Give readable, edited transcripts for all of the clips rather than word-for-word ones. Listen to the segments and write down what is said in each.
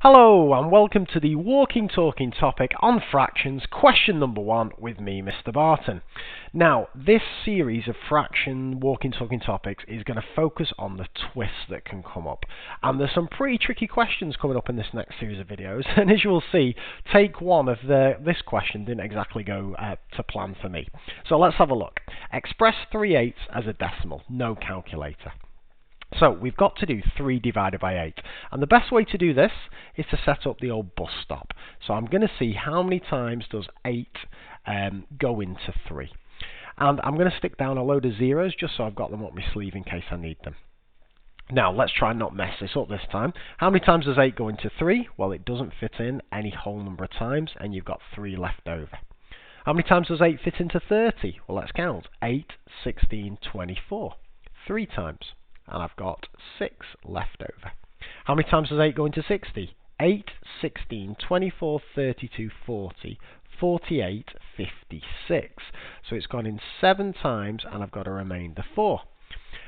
Hello and welcome to the walking talking topic on fractions, question number 1 with me, Mr. Barton. Now, this series of fraction walking talking topics is going to focus on the twists that can come up. And there's some pretty tricky questions coming up in this next series of videos. And as you will see, take one of this question didn't exactly go to plan for me. So let's have a look. Express 3/8 as a decimal, no calculator. So we've got to do 3 divided by 8, and the best way to do this is to set up the old bus stop. So I'm going to see how many times does 8 go into 3, and I'm going to stick down a load of zeros just so I've got them up my sleeve in case I need them. Now let's try and not mess this up this time. How many times does 8 go into 3? Well, it doesn't fit in any whole number of times, and you've got 3 left over. How many times does 8 fit into 30? Well, let's count. 8, 16, 24. 3 times. And I've got 6 left over. How many times does 8 go into 60? 8, 16, 24, 32, 40, 48, 56. So it's gone in 7 times and I've got a remainder 4.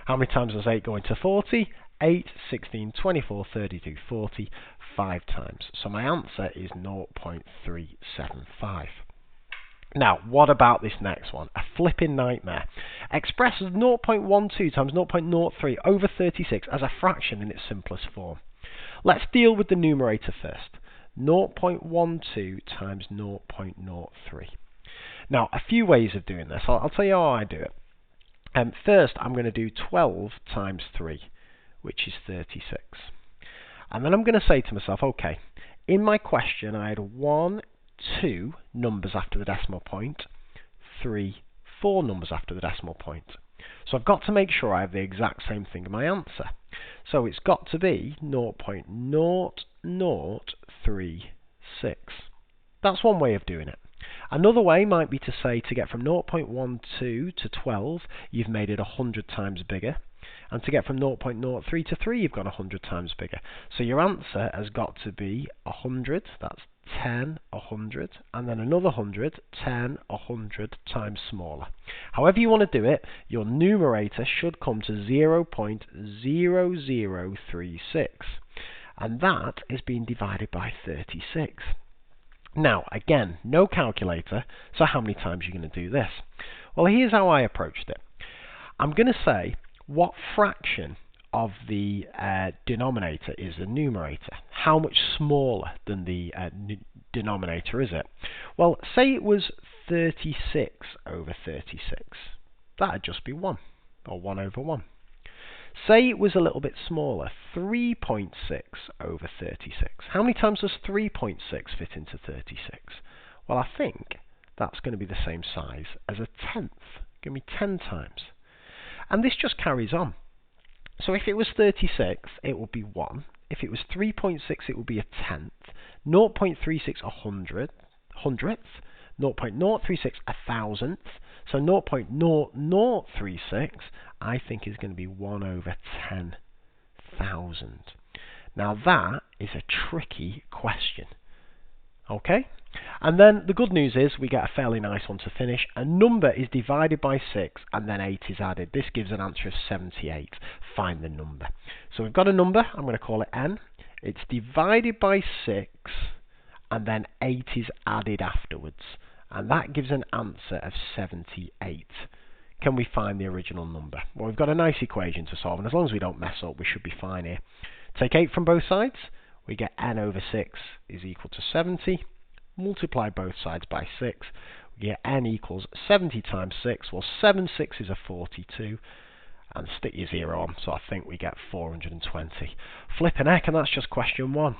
How many times does 8 go into 40? 8, 16, 24, 32, 40, 5 times. So my answer is 0.375. Now, what about this next one? A flipping nightmare. Express as 0.12 times 0.03 over 36 as a fraction in its simplest form. Let's deal with the numerator first. 0.12 times 0.03. Now, a few ways of doing this. I'll tell you how I do it. First, I'm going to do 12 times 3, which is 36. And then I'm going to say to myself, okay, in my question I had 1, 2 numbers after the decimal point, 3, 4 numbers after the decimal point. So I've got to make sure I have the exact same thing in my answer. So it's got to be 0.0036. That's one way of doing it. Another way might be to say to get from 0.12 to 12, you've made it 100 times bigger. And to get from 0.03 to 3, you've gone 100 times bigger. So your answer has got to be 100, that's 10, 100, and then another 100, 10, 100 times smaller. However you want to do it, your numerator should come to 0.0036. And that is being divided by 36. Now, again, no calculator, so how many times are you going to do this? Well, here's how I approached it. I'm going to say, what fraction of the denominator is the numerator? How much smaller than the denominator is it? Well, say it was 36 over 36. That would just be 1, or 1 over 1. Say it was a little bit smaller, 3.6 over 36. How many times does 3.6 fit into 36? Well, I think that's going to be the same size as a tenth. Give me 10 times. And this just carries on. So if it was 36, it would be 1. If it was 3.6, it would be a tenth. 0.36, a hundredth. 0.036, a thousandth. So 0.0036, I think, is going to be 1 over 10,000. Now that is a tricky question. Okay? And then the good news is we get a fairly nice one to finish. A number is divided by 6 and then 8 is added. This gives an answer of 78. Find the number. So we've got a number. I'm going to call it n. It's divided by 6 and then 8 is added afterwards. And that gives an answer of 78. Can we find the original number? Well, we've got a nice equation to solve, and as long as we don't mess up, we should be fine here. Take 8 from both sides. We get n over 6 is equal to 70. Multiply both sides by 6. We get n equals 70 times 6. Well, 7 6s are 42. And stick your 0 on, so I think we get 420. Flippin' heck, and that's just question 1.